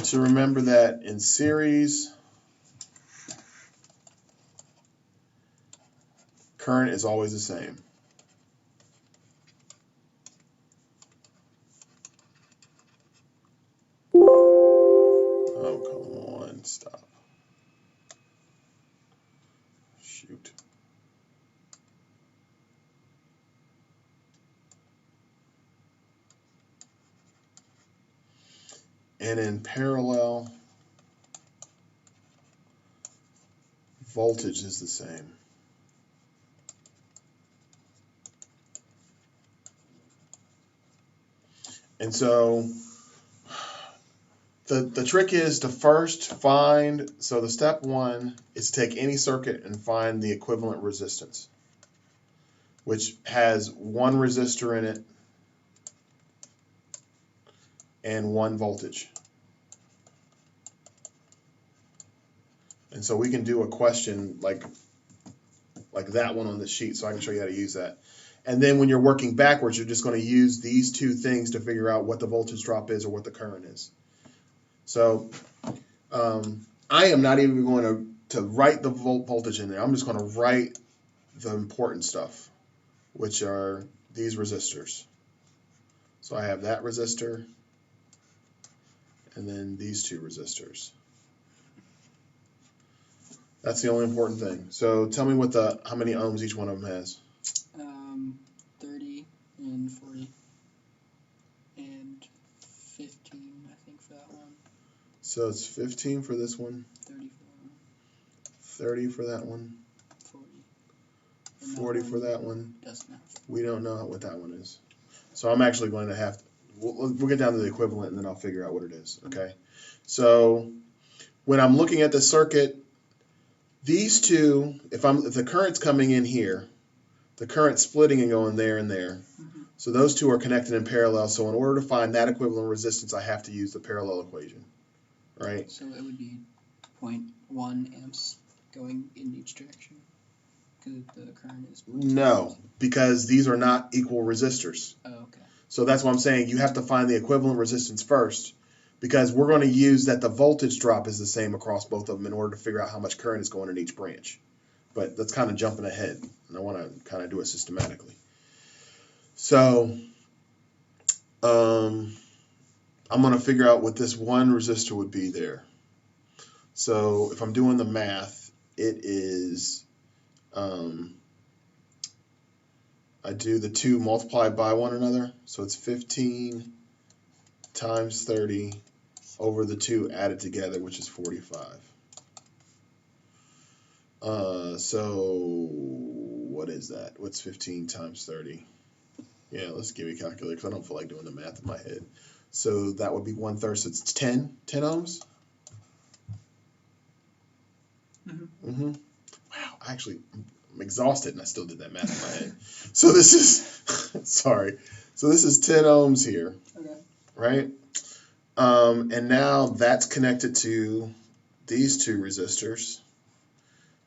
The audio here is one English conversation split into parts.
to remember that in series, current is always the same. Oh, come on, stop. Shoot. And in parallel, voltage is the same. And so the trick is to first find, so the step one is to take any circuit and find the equivalent resistance, which has one resistor in it and one voltage. And so we can do a question like that one on the sheet, so I can show you how to use that. And then when you're working backwards, you're just going to use these two things to figure out what the voltage drop is or what the current is. So I am not even going to write the voltage in there. I'm just going to write the important stuff, which are these resistors. So I have that resistor and then these two resistors. That's the only important thing. So tell me how many ohms each one of them has. 30 and 40 and 15, I think, for that one. So it's 15 for this one. 30 for that one. 30 for that one. 40. 40 for that one. Doesn't have. We don't know what that one is. So I'm actually going to have to, we'll get down to the equivalent and then I'll figure out what it is. Okay. So when I'm looking at the circuit, these two, if the current's coming in here, the current's splitting and going there and there. Mm-hmm. So those two are connected in parallel. So in order to find that equivalent resistance, I have to use the parallel equation, right? So it would be 0.1 amps going in each direction because the current is 0.2 No, amps. because these are not equal resistors. Oh, okay. So that's why I'm saying you have to find the equivalent resistance first, because we're going to use that the voltage drop is the same across both of them in order to figure out how much current is going in each branch. But that's kind of jumping ahead, and I want to kind of do it systematically. So I'm going to figure out what this one resistor would be there. So if I'm doing the math, it is, I do the two multiplied by one another. So it's 15 times 30 over the two added together, which is 45. So what is that? What's 15 times 30? Yeah, let's give you a calculator because I don't feel like doing the math in my head. So that would be 1/3. So it's 10 ohms. Mm-hmm. Wow, actually, I'm exhausted and I still did that math in my head. So this is, sorry. So this is 10 ohms here, Okay. right? And now that's connected to these two resistors.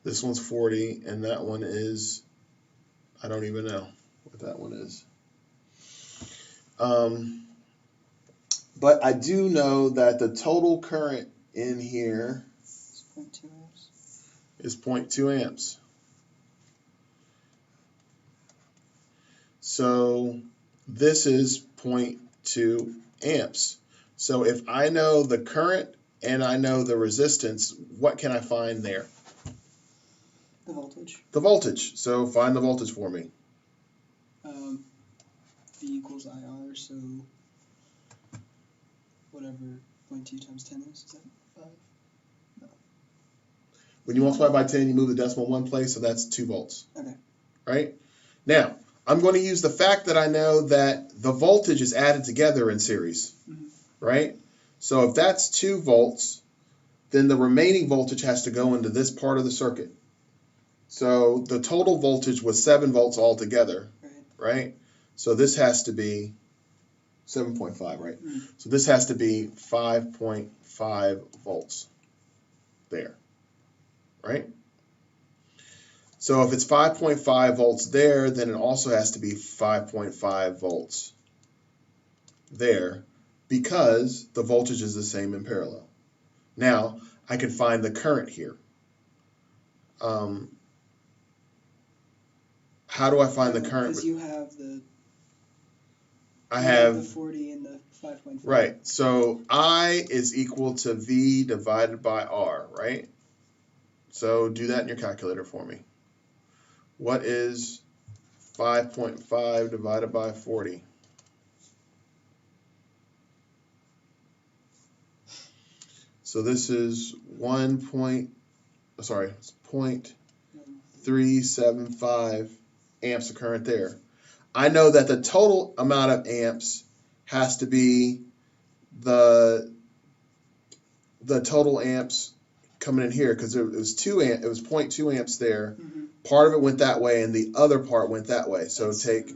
This one's 40, and that one is, I don't even know what that one is. But I do know that the total current in here It's 0.2 amps. is 0.2 amps. So this is 0.2 amps. So if I know the current and I know the resistance, what can I find there? The voltage. The voltage. So find the voltage for me. V equals IR, so whatever 0.2 times 10 is that 5? No. When you multiply by 10, you move the decimal one place, so that's 2 volts. Okay. Right? Now, I'm going to use the fact that I know that the voltage is added together in series. Mm-hmm. Right? So if that's 2 volts, then the remaining voltage has to go into this part of the circuit. So the total voltage was 7 volts altogether, right? So this has to be 7.5, right? Mm-hmm. So this has to be 5.5 volts there, right? So if it's 5.5 volts there, then it also has to be 5.5 volts there. because the voltage is the same in parallel. Now, I can find the current here. How do I find the current? Because you have the. I have the 40 and the 5.5. Right. So I is equal to V divided by R, right? So do that in your calculator for me. What is 5.5 divided by 40? So this is 0.375 amps of current there. I know that the total amount of amps has to be the total amps coming in here, because it was 0.2 amps there. Mm-hmm. Part of it went that way, and the other part went that way. So That's take.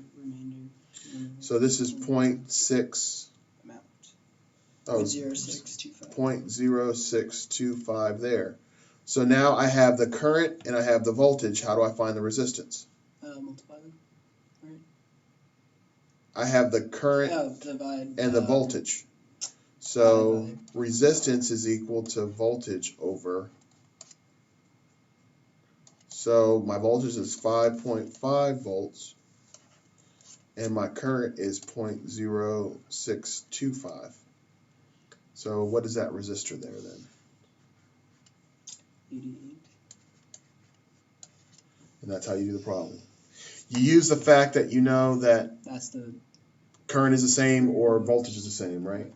So this is 0.6. Amount. Oh, 0.0625. 0.0625 there. So now I have the current and I have the voltage. How do I find the resistance? Multiply them. Right. I have the current divide, and the voltage. So resistance is equal to voltage over. So my voltage is 5.5 volts, and my current is 0.0625. So what is that resistor there then? 88. And that's how you do the problem. You use the fact that you know that that's the current is the same or voltage is the same, right?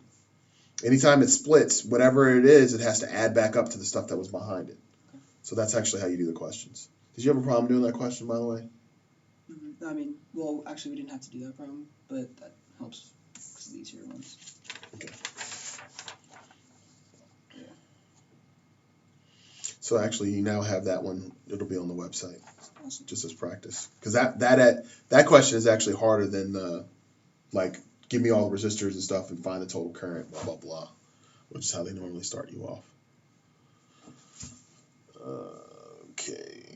Anytime it splits, whatever it is, it has to add back up to the stuff that was behind it. So that's actually how you do the questions. Did you have a problem doing that question, by the way? Mm-hmm. I mean, well, actually, we didn't have to do that problem, but that helps because of the easier ones. Okay. Yeah. So actually, you now have that one. It'll be on the website, awesome. Just as practice. Because that question is actually harder than give me all the resistors and stuff and find the total current, blah blah blah, which is how they normally start you off. Okay.